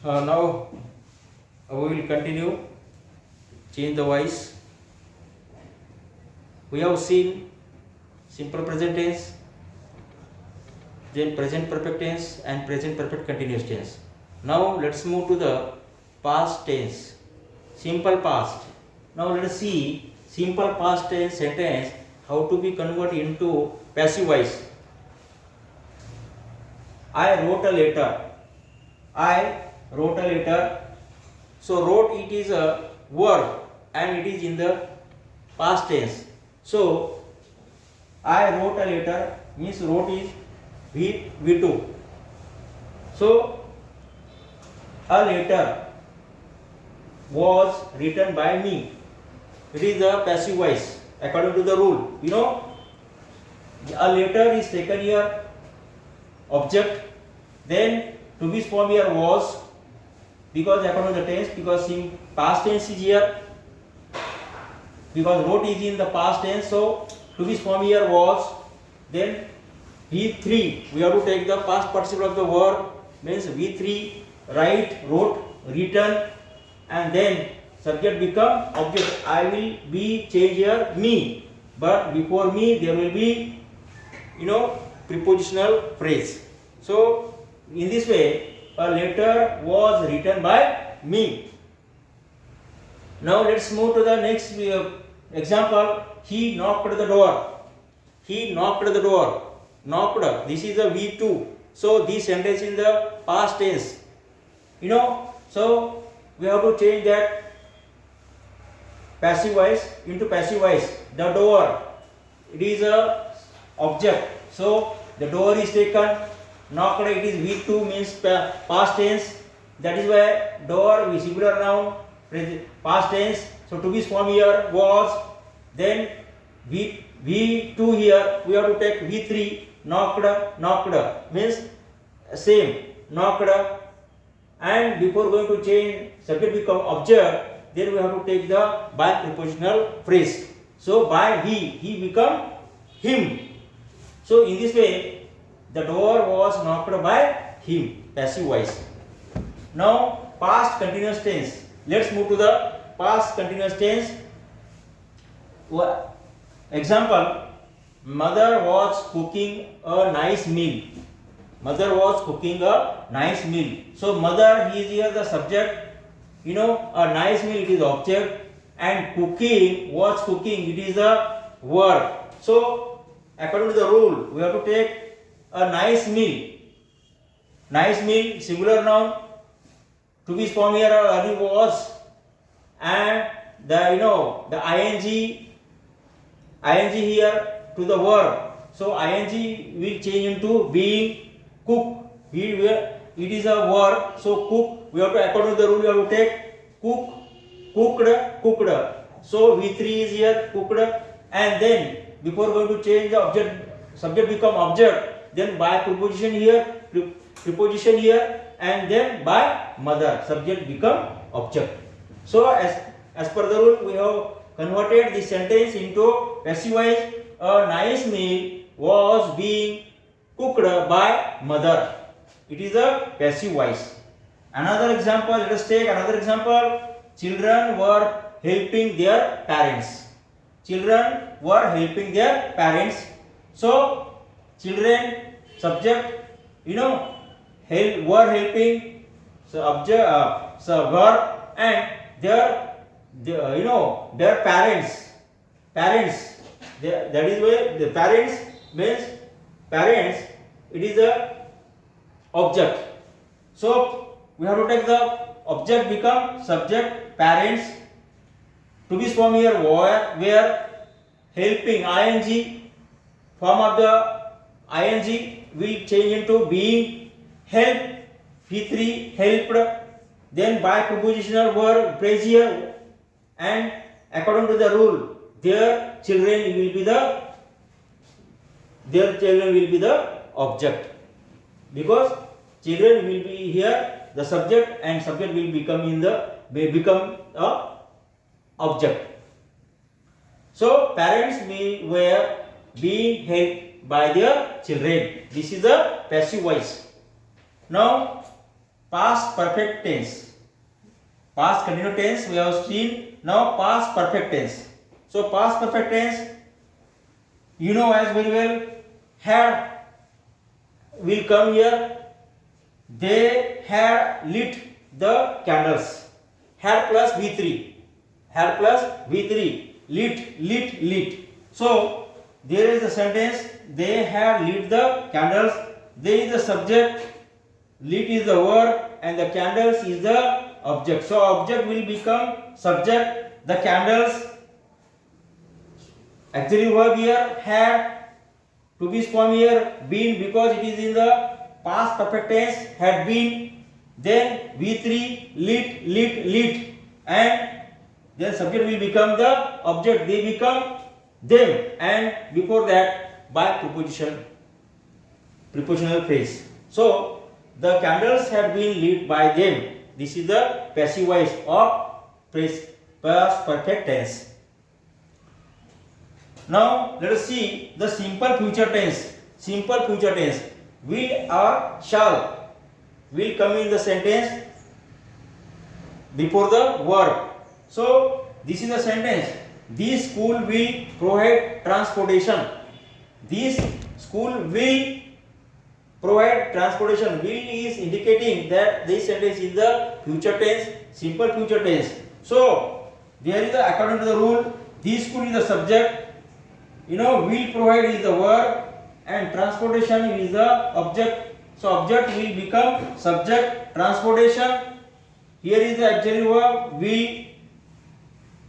Now we will continue change the voice. We have seen simple present tense, then present perfect tense and present perfect continuous tense. Now let's move to the past tense, simple past. Now let us see simple past tense sentence how to be converted into passive voice. I wrote a letter. I wrote a letter. So wrote, it is a verb and it is in the past tense. So I wrote a letter means wrote is V2. So a letter was written by me. It is the passive voice according to the rule. You know, a letter is taken here object, then to be form here was, because according to the tense, because in past tense is here, because wrote is in the past tense, so to be form here was, then V3 we have to take the past participle of the verb, means V3 write, wrote, written, and then subject become object. I will be change here me, but before me there will be prepositional phrase. So in this way a letter was written by me. Now let's move to the next example. He knocked the door. He knocked the door. Knocked, this is a V2. So this sentence in the past tense. So we have to change that passive voice into passive voice. The door, it is a object. So the door is taken. Knocked, it is V2 means past tense. That is why door is singular noun, past tense. So to be form here was, then V2 here we have to take V3. Knocked means same, knocked, and before going to change subject become object, then we have to take the by prepositional phrase. So by he become him. So in this way the door was knocked by him, passive voice. Now past continuous tense. Let's move to the past continuous tense. Example, mother was cooking a nice meal. Mother was cooking a nice meal. So mother is here the subject. A nice meal, it is object, and cooking, was cooking, it is a verb. So according to the rule we have to take a nice meal. Nice meal, singular noun, to be formed here early was, and the ing here to the verb. So ing will change into being cook. It is a verb. So cook, we have to, according to the rule, we have to take cook, cooked. So V3 is here cooked, and then before going to change the object, subject become object, then by preposition here, and then by mother, subject become object. So as per the rule, we have converted this sentence into passive voice. A nice meal was being cooked by mother. It is a passive voice. Another example, let us take another example. Children were helping their parents. Children were helping their parents. So children, subject, were helping, so object, so verb, and their parents, that is why the parents means parents, it is a object. So we have to take the object become subject, parents, to be formed here where helping, ing, form of the ing will change into being, help, V3 helped, then by prepositional verb phrase here, and according to the rule their children will be the object, because children will be here the subject, and subject will become a object. So parents were being helped by their children. This is a passive voice. Now past perfect tense. Past continuous tense we have seen. Now past perfect tense. So past perfect tense, you know as very well, had will come here. They had lit the candles. Had plus V3. Had plus V3. Lit. So there is the sentence. They had lit the candles. There is the subject. Lit is the verb and the candles is the object. So object will become subject. The candles. Auxiliary verb here had. To be formed here been because it is in the past perfect tense, had been. Then V3 lit and then subject will become the object. They become them, and before that by prepositional phrase. So the candles had been lit by them. This is the passive voice of past perfect tense. Now let us see the simple future tense. Simple future tense. Will or shall will come in the sentence before the verb. So this is the sentence. This school will provide transportation. This school will provide transportation. Will is indicating that this sentence is the future tense, simple future tense. So there is the, according to the rule, this school is the subject. Will provide is the verb and transportation is the object. So object will become subject. Transportation, here is the auxiliary verb will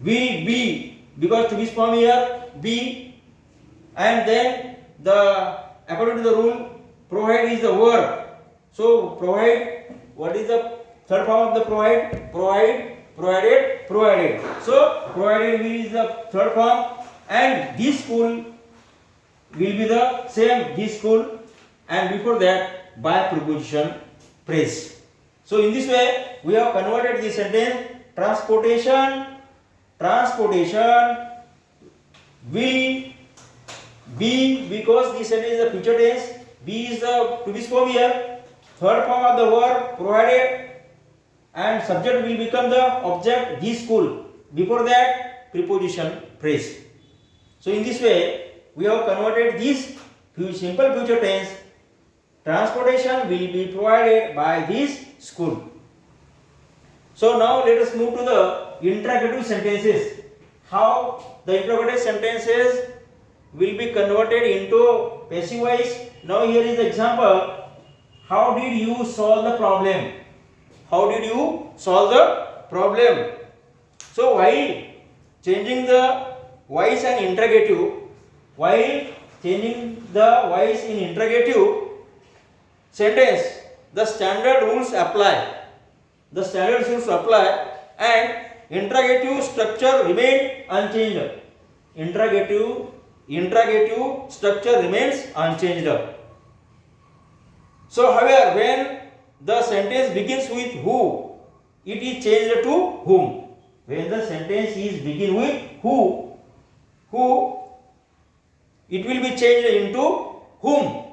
be, because to be formed here be, and then the according to the rule provide is the verb. So provide, what is the third form of the provide? Provided. So provided will is the third form. And this school will be the same, this school, and before that by preposition phrase. So in this way we have converted this sentence. Transportation will be, because this sentence is the future tense, be is the to be form here, third form of the verb provided, and subject will become the object, this school, before that preposition phrase. So in this way we have converted this simple future tense. Transportation will be provided by this school. So now let us move to the interrogative sentences. How the interrogative sentences will be converted into passive voice. Now here is the example. How did you solve the problem? How did you solve the problem? So while changing the voice and interrogative, sentence, the standard rules apply. And interrogative structure remain unchanged. Interrogative structure remains unchanged. So however, when the sentence begins with who, it is changed to whom. When the sentence is begin with who, it will be changed into whom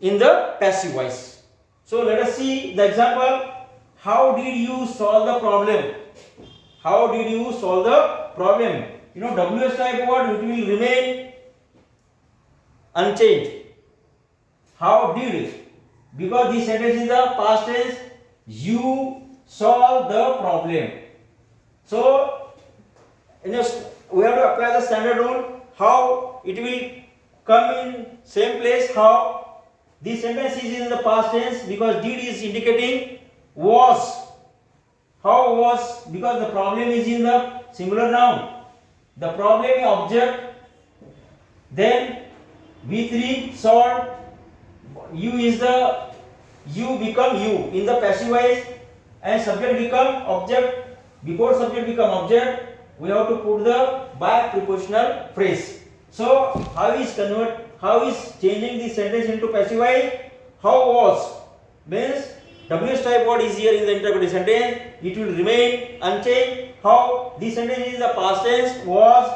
in the passive voice. So let us see the example. How did you solve the problem? How did you solve the problem? WH type word, it will remain unchanged. How did? Because this sentence is the past tense. You solve the problem. So we have to apply the standard rule. How it will come in same place. How this sentence is in the past tense because did is indicating was. How was? Because the problem is in the singular noun. The problem is object. Then V3 solved. You become you in the passive voice, and subject become object. Before subject become object, we have to put the by prepositional phrase. So how is changing this sentence into passive voice? How was means WH type word is here in the interrogative sentence. It will remain unchanged. How this sentence is the past tense. Was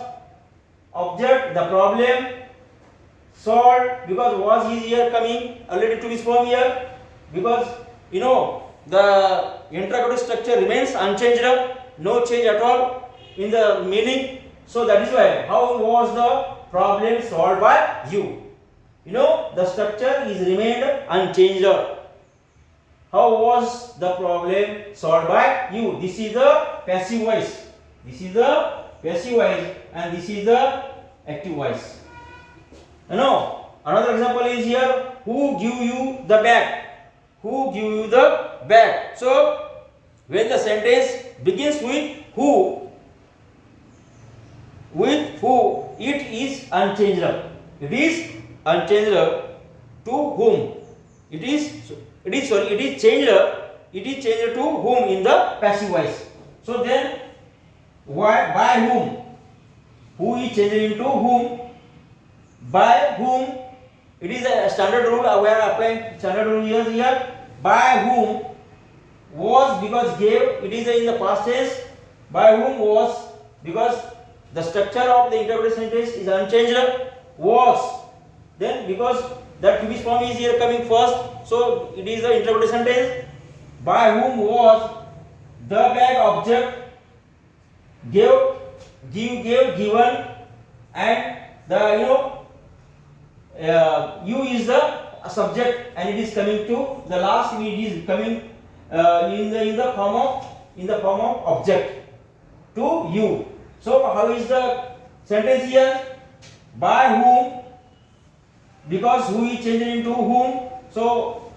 object, the problem solved, because was is here coming already to be formed here, because you know, the interrogative structure remains unchanged, no change at all in the meaning. So that is why, how was the problem solved by you? You know, the structure is remained unchanged. How was the problem solved by you? This is the passive voice. This is the passive voice and this is the active voice. You know, another example is here. Who give you the bag? Who give you the bag? So, when the sentence begins with who, it is unchanged. It is unchanged to whom? It is changed. It is changed to whom in the passive voice. So then, by whom? Who is changed into whom? By whom? It is a standard rule. We are applying standard rule here. By whom was because gave. It is in the past tense. By whom was because the structure of the interrogative sentence is unchanged. Was then because that to be form is here coming first. So it is the interrogative sentence. By whom was the bag object gave, given, and the you is the subject and it is coming to the last. It is coming in the form of object to you. So how is the sentence here? By whom, because who is changed into whom. So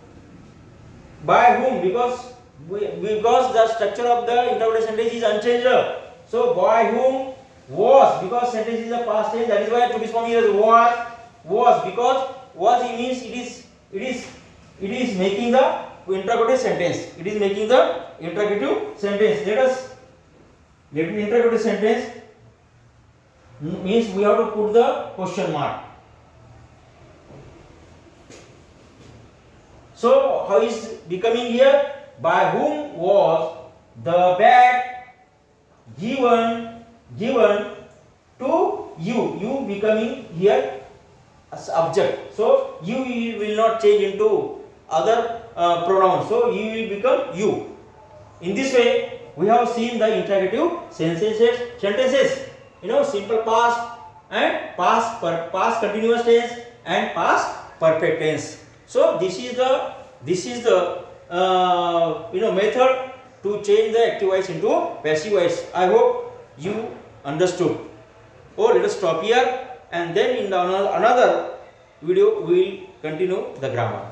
by whom, because the structure of the interrogative sentence is unchanged. So by whom was, because sentence is a past tense, that is why to be form here is was, because was it means it is making the interrogative sentence. It is making the interrogative sentence. Let me interrogative sentence means we have to put the question mark. So how is becoming here? By whom was the bag given to you? You becoming here as object. So you will not change into other pronouns. So you will become you. In this way, we have seen the interrogative sentences. You know, simple past and past continuous tense and past perfect tense. So this is the method to change the active voice into passive voice. I hope you understood. Let us stop here and then in another video we will continue the grammar.